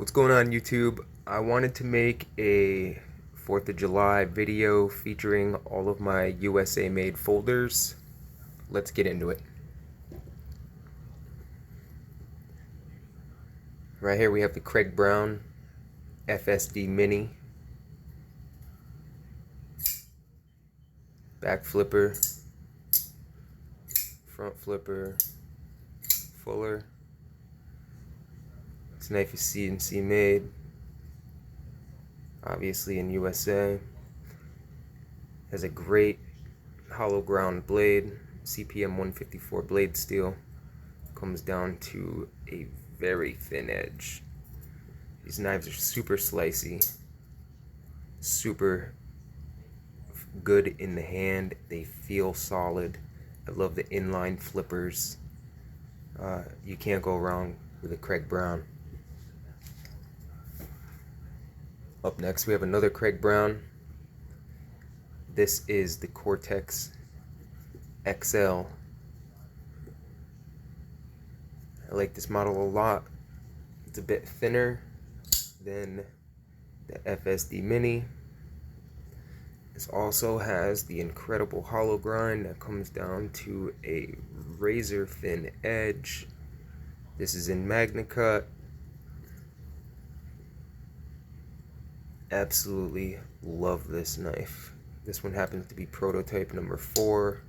What's going on, YouTube? I wanted to make a 4th of July video featuring all of my USA made folders. Let's get into it. Right here we have the Craig Brown FSD Mini. Back flipper, front flipper, fuller. This knife is CNC made, obviously in USA. Has a great hollow ground blade, CPM 154 blade steel. Comes down to a very thin edge. These knives are super slicey, super good in the hand. They feel solid. I love the inline flippers. You can't go wrong with a Craig Brown. Up next we have another Craig Brown. This is the Cortex XL. I like this model a lot. It's a bit thinner than the FSD Mini. This also has the incredible hollow grind that comes down to a razor thin edge. This is in Magnacut. Absolutely love this knife. This one happens to be prototype number 4.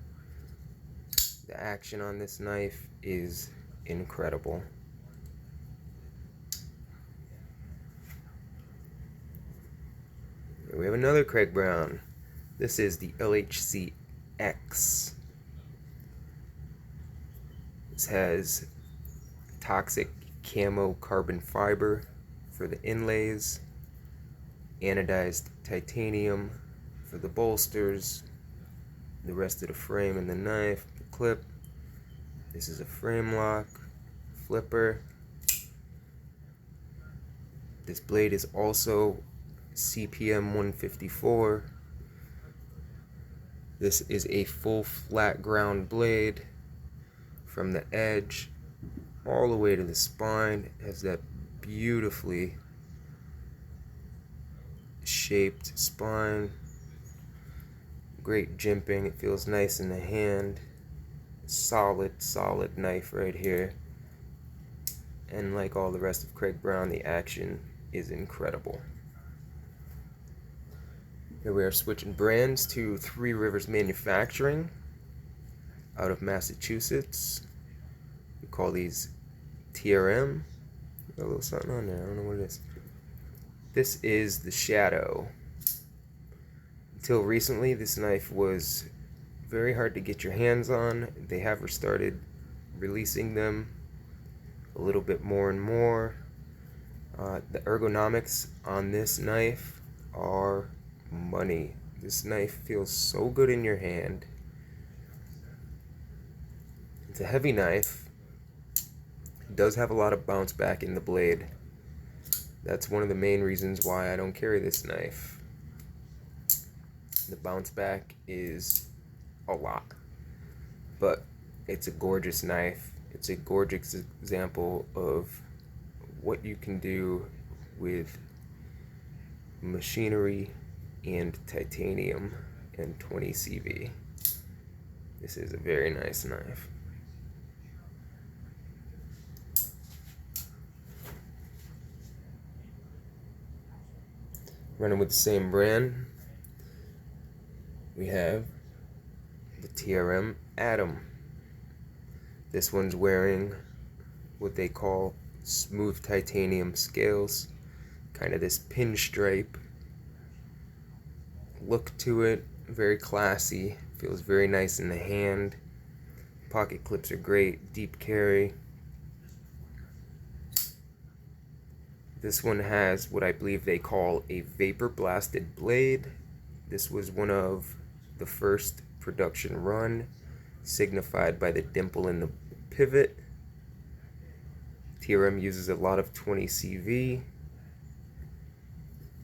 The action on this knife is incredible. Here we have another Craig Brown. This is the LHC X. This has toxic camo carbon fiber for the inlays, anodized titanium for the bolsters, the rest of the frame and the knife, the clip. This is a frame lock, flipper. This blade is also CPM 154. This is a full flat ground blade from the edge all the way to the spine. It has that beautifully shaped spine. Great jimping. It feels nice in the hand. Solid knife right here. And like all the rest of Craig Brown, the action is incredible. Here we are switching brands to Three Rivers Manufacturing out of Massachusetts. We call these TRM. Got a little something on there. I don't know what it is. This is the Shadow. Until recently, this knife was very hard to get your hands on. They have started releasing them a little bit more and more. The ergonomics on this knife are money. This knife feels so good in your hand. It's a heavy knife. It does have a lot of bounce back in the blade. That's one of the main reasons why I don't carry this knife. The bounce back is a lot, but it's a gorgeous knife. It's a gorgeous example of what you can do with machinery and titanium and 20 CV. This is a very nice knife. Running with the same brand, we have the TRM Atom. This one's wearing what they call smooth titanium scales, kind of this pinstripe look to it, very classy, feels very nice in the hand. Pocket clips are great, deep carry. This one has what I believe they call a vapor blasted blade. This was one of the first production run, signified by the dimple in the pivot. TRM uses a lot of 20 CV.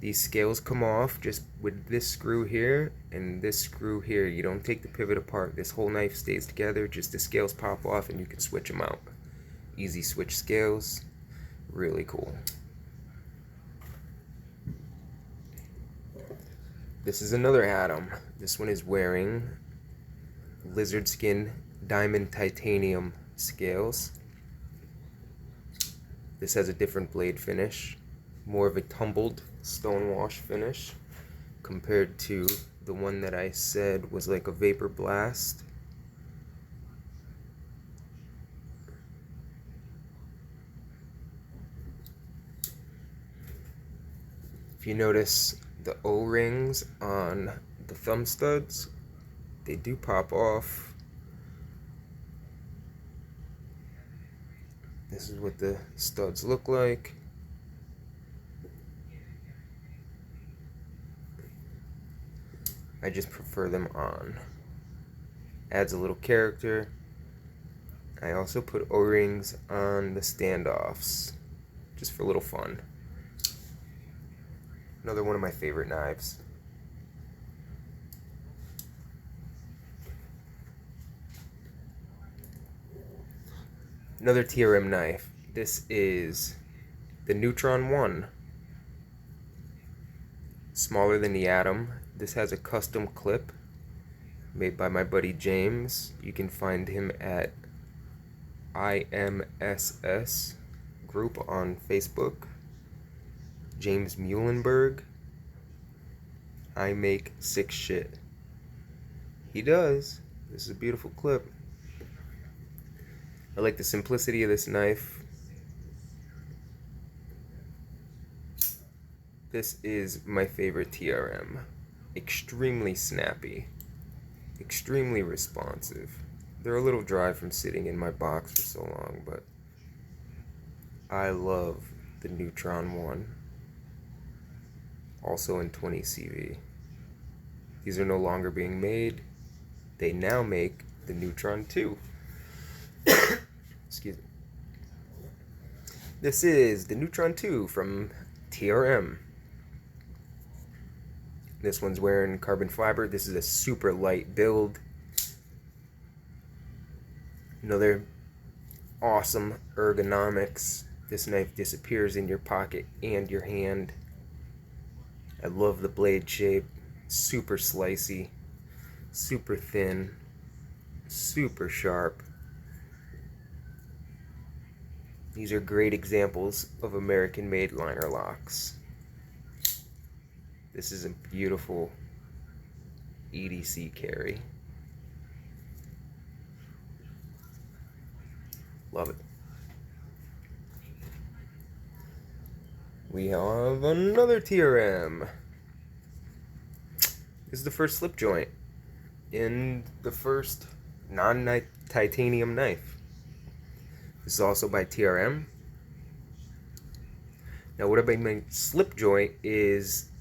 These scales come off just with this screw here and this screw here. You don't take the pivot apart. This whole knife stays together. Just the scales pop off and you can switch them out. Easy switch scales. Really cool. This is another Atom. This one is wearing lizard skin diamond titanium scales. This has a different blade finish, more of a tumbled stonewash finish compared to the one that I said was like a vapor blast. If you notice the O-rings on the thumb studs, they do pop off. This is what the studs look like. I just prefer them on. Adds a little character. I also put O-rings on the standoffs, just for a little fun. Another one of my favorite knives. Another TRM knife. This is the Neutron 1. Smaller than the Atom. This has a custom clip made by my buddy James. You can find him at IMSS group on Facebook. James Muhlenberg. I make sick shit. He does. This is a beautiful clip. I like the simplicity of this knife. This is my favorite TRM. Extremely snappy. Extremely responsive. They're a little dry from sitting in my box for so long, but I love the Neutron 1. Also in 20 CV. These are no longer being made. They now make the Neutron 2. Excuse me. This is the Neutron 2 from TRM. This one's wearing carbon fiber. This is a super light build. Another awesome ergonomics. This knife disappears in your pocket and your hand. I love the blade shape. Super slicey, super thin, super sharp. These are great examples of American-made liner locks. This is a beautiful EDC carry. Love it. We have another TRM. This is the first slip joint in the first non-titanium knife. This is also by TRM. Now what I mean slip joint is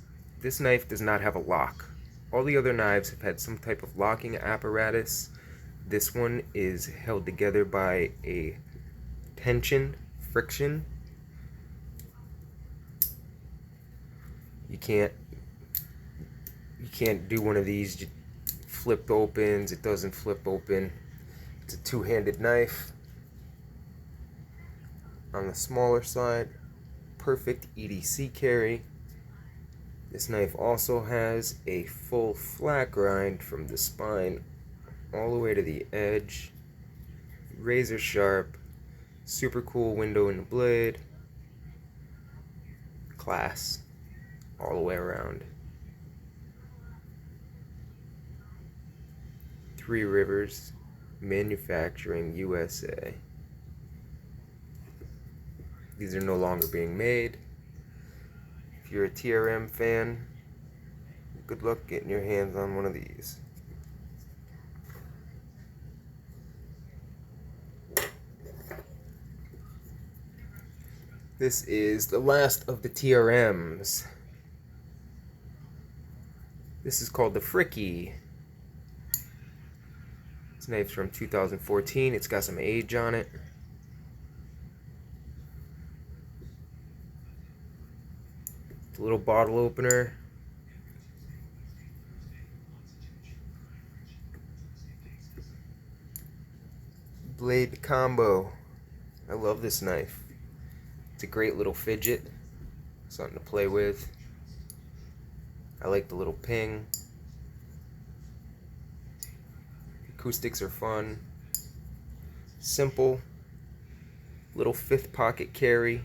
this knife does not have a lock. All the other knives have had some type of locking apparatus. This one is held together by a tension, friction. You can't do one of these flipped opens. It doesn't flip open. It's a two-handed knife. On the smaller side, perfect EDC carry. This knife also has a full flat grind from the spine all the way to the edge. Razor sharp, super cool window in the blade. Class all the way around. Three Rivers Manufacturing, USA. These are no longer being made. If you're a TRM fan, good luck getting your hands on one of these. This is the last of the TRMs. This is called the Fricky. This knife's from 2014. It's got some age on it. It's a little bottle opener. Blade combo. I love this knife. It's a great little fidget. Something to play with. I like the little ping. Acoustics are fun. Simple. Little 5th pocket carry.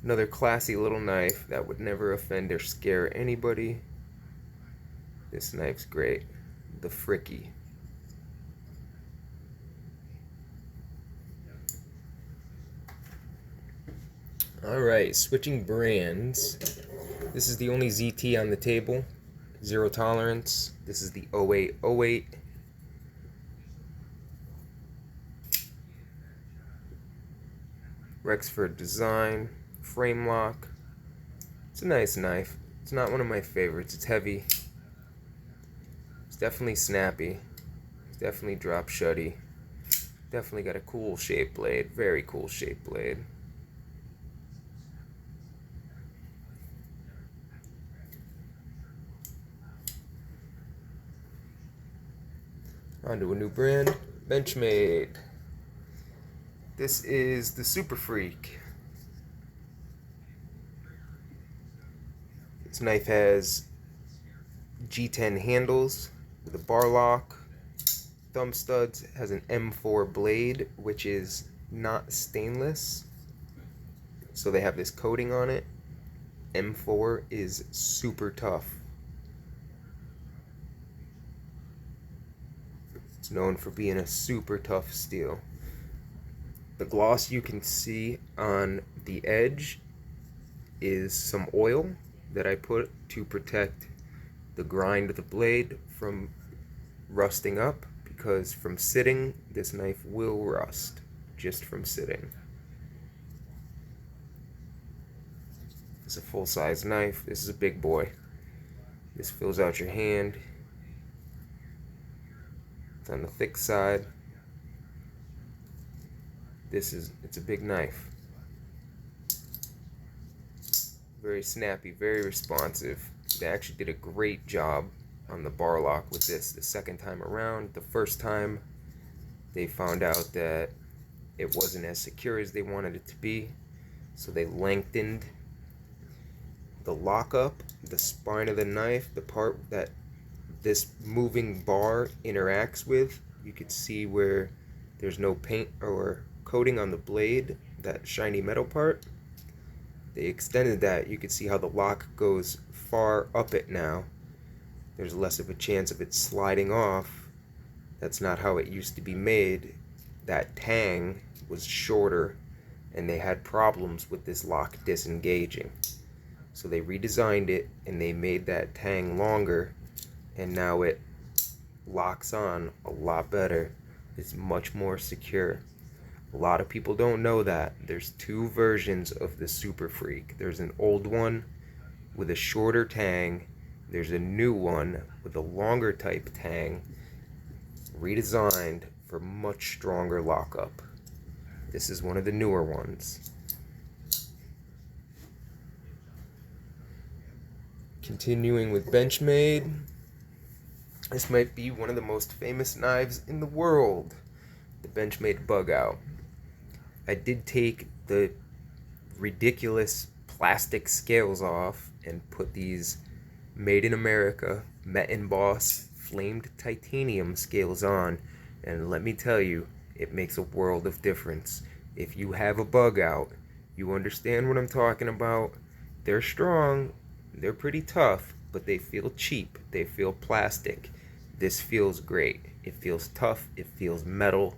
Another classy little knife that would never offend or scare anybody. This knife's great. The Fricky. Alright, switching brands. This is the only ZT on the table. Zero tolerance. This is the 0808. Rexford design. Frame lock. It's a nice knife. It's not one of my favorites. It's heavy. It's definitely snappy. It's definitely drop shutty. Definitely got a cool shaped blade. Very cool shaped blade. On to a new brand, Benchmade. This is the Super Freak. This knife has G10 handles with a bar lock. Thumb studs, has an M4 blade, which is not stainless. So they have this coating on it. M4 is super tough. It's known for being a super tough steel. The gloss you can see on the edge is some oil that I put to protect the grind of the blade from rusting up, because from sitting, this knife will rust just from sitting. It's a full-size knife. This is a big boy. This fills out your hand. It's on the thick side. It's a big knife. Very snappy, very responsive. They actually did a great job on the bar lock with this the second time around. The first time, they found out that it wasn't as secure as they wanted it to be, so they lengthened the lockup, the spine of the knife, the part that this moving bar interacts with. You could see where there's no paint or coating on the blade, that shiny metal part. They extended that. You can see how the lock goes far up it now. There's less of a chance of it sliding off. That's not how it used to be made. That tang was shorter, and they had problems with this lock disengaging. So they redesigned it, and they made that tang longer, and now it locks on a lot better. It's much more secure. A lot of people don't know that. There's two versions of the Super Freak. There's an old one with a shorter tang. There's a new one with a longer type tang, redesigned for much stronger lockup. This is one of the newer ones. Continuing with Benchmade. This might be one of the most famous knives in the world. The Benchmade Bug Out. I did take the ridiculous plastic scales off and put these Made in America, Met and Boss, flamed titanium scales on, and let me tell you, it makes a world of difference. If you have a bug out, you understand what I'm talking about. They're strong, they're pretty tough, but they feel cheap, they feel plastic. This feels great. It feels tough, it feels metal,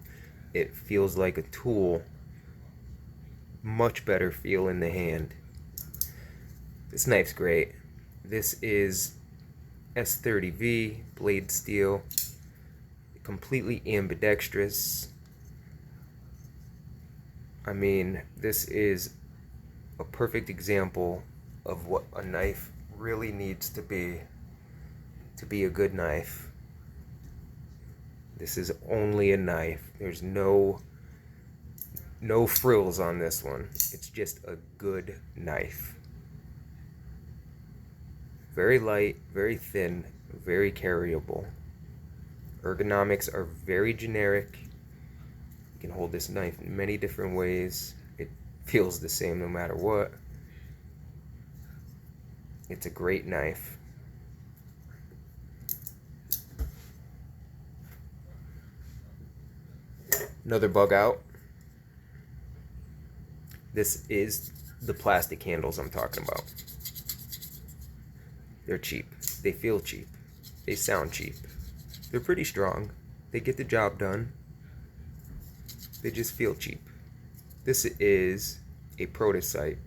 it feels like a tool. Much better feel in the hand. This knife's great. This is S30V blade steel, completely ambidextrous. I mean, this is a perfect example of what a knife really needs to be a good knife. This is only a knife. There's no frills on this one. It's just a good knife. Very light, very thin, very carryable. Ergonomics are very generic. You can hold this knife in many different ways. It feels the same no matter what. It's a great knife. Another bug out. This is the plastic handles I'm talking about. They're cheap. They feel cheap. They sound cheap. They're pretty strong. They get the job done. They just feel cheap. This is a prototype,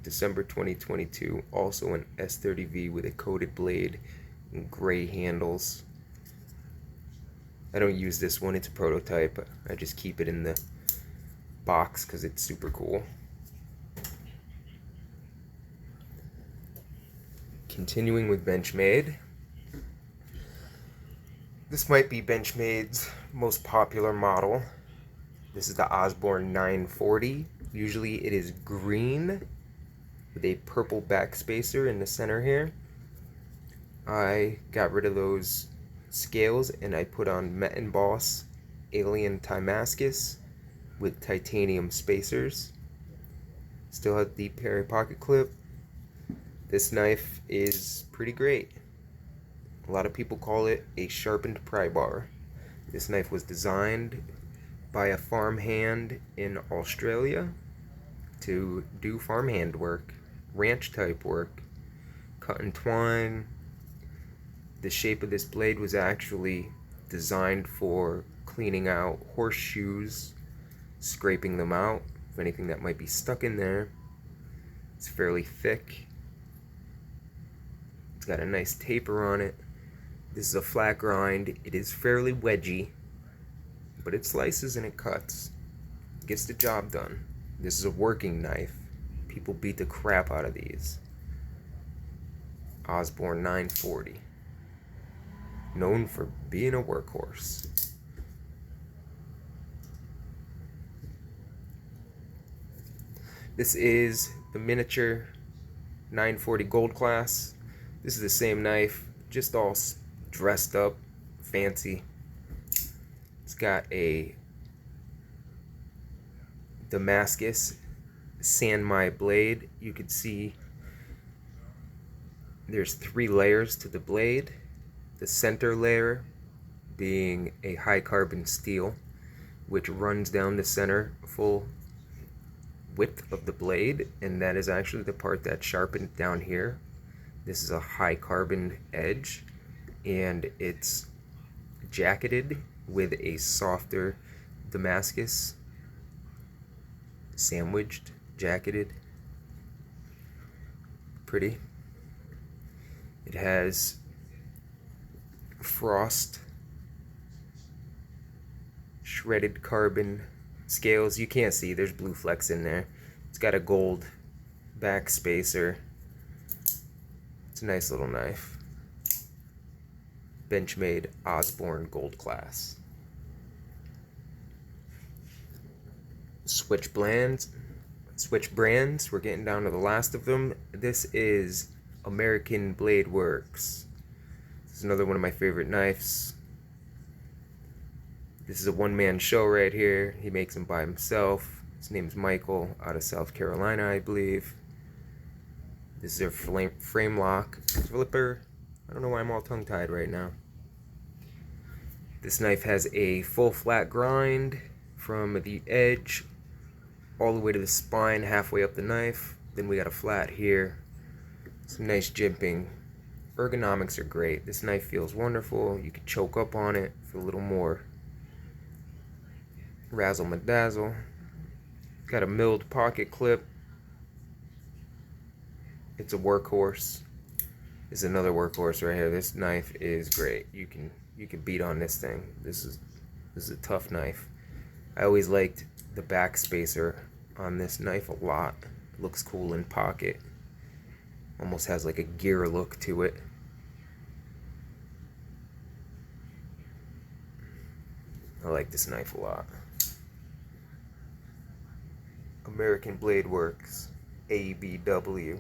December 2022, also an S30V with a coated blade and gray handles. I don't use this one, it's a prototype. I just keep it in the box because it's super cool. Continuing with Benchmade. This might be Benchmade's most popular model. This is the Osborne 940. Usually it is green with a purple backspacer in the center here. I got rid of those scales and I put on Met and Boss Alien Timascus with titanium spacers. Still has deep parry pocket clip. This knife is pretty great. A lot of people call it a sharpened pry bar. This knife was designed by a farmhand in Australia to do farmhand work, ranch type work, cut and twine. The shape of this blade was actually designed for cleaning out horseshoes, scraping them out, if anything that might be stuck in there. It's fairly thick. It's got a nice taper on it. This is a flat grind. It is fairly wedgy, but it slices and it cuts. It gets the job done. This is a working knife. People beat the crap out of these. Osborne 940. Known for being a workhorse. This is the miniature 940 gold class. This is the same knife, just all dressed up, fancy. It's got a Damascus Sanmai blade. You can see there's 3 layers to the blade. The center layer being a high carbon steel, which runs down the center full width of the blade, and that is actually the part that's sharpened down here. This is a high carbon edge, and it's jacketed with a softer Damascus, sandwiched, jacketed. Pretty. It has frost shredded carbon scales. You can't see, there's blue flecks in there. It's got a gold back spacer. It's a nice little knife. Benchmade Osborne Gold Class. Switch brands. We're getting down to the last of them. This is American Blade Works. This is another one of my favorite knives. This is a one-man show right here. He makes them by himself. His name's Michael, out of South Carolina, I believe. This is their frame lock flipper. I don't know why I'm all tongue-tied right now. This knife has a full flat grind from the edge all the way to the spine, halfway up the knife. Then we got a flat here. Some nice jimping. Ergonomics are great. This knife feels wonderful. You can choke up on it for a little more razzle-madazzle. Got a milled pocket clip. It's a workhorse. This is another workhorse right here. This knife is great. You can beat on this thing. This is a tough knife. I always liked the back spacer on this knife a lot. Looks cool in pocket. Almost has like a gear look to it. I like this knife a lot. American Blade Works, ABW.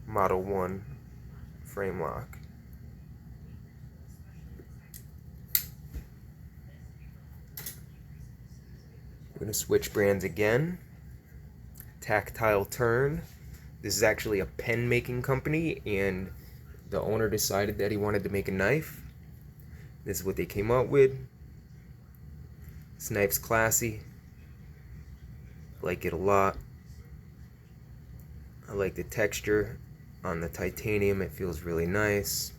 Model 1 frame lock. We're going to switch brands again. Tactile turn. This is actually a pen making company, and the owner decided that he wanted to make a knife. This is what they came up with. This knife's classy. I like it a lot. I like the texture on the titanium. It feels really nice.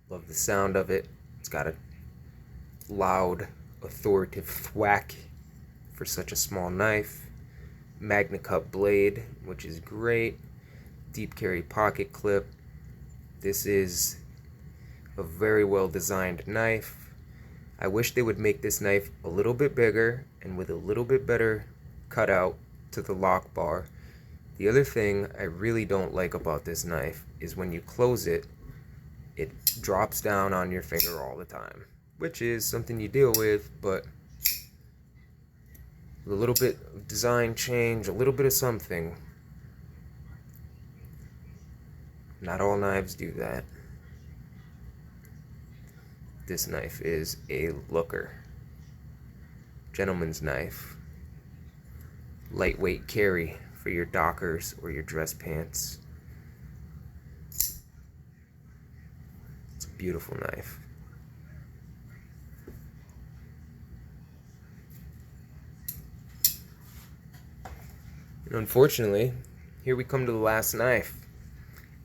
Love the sound of it. It's got a loud, authoritative thwack for such a small knife. Magnacut blade, which is great. Deep carry pocket clip. This is a very well designed knife. I wish they would make this knife a little bit bigger and with a little bit better cutout to the lock bar. The other thing I really don't like about this knife is when you close it, it drops down on your finger all the time, which is something you deal with, but a little bit of design change, a little bit of something. Not all knives do that. This knife is a looker. Gentleman's knife. Lightweight carry for your dockers or your dress pants. It's a beautiful knife. And unfortunately, here we come to the last knife.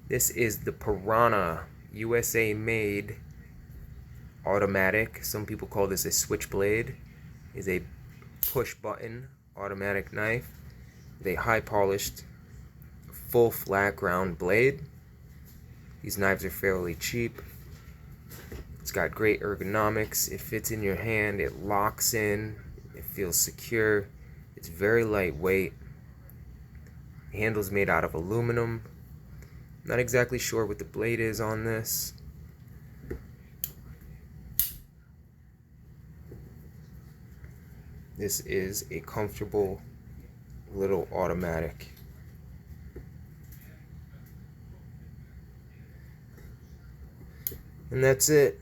This is the Piranha, USA made, automatic. Some people call this a switchblade. Is a push button automatic knife with a high polished, full flat ground blade. These knives are fairly cheap. It's got great ergonomics. It fits in your hand. It locks in. It feels secure. It's very lightweight. The handle's made out of aluminum. Not exactly sure what the blade is on this. This is a comfortable little automatic. And that's it.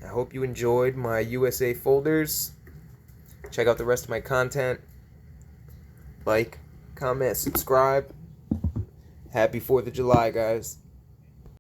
I hope you enjoyed my USA folders. Check out the rest of my content. Like, comment, subscribe. Happy 4th of July, guys.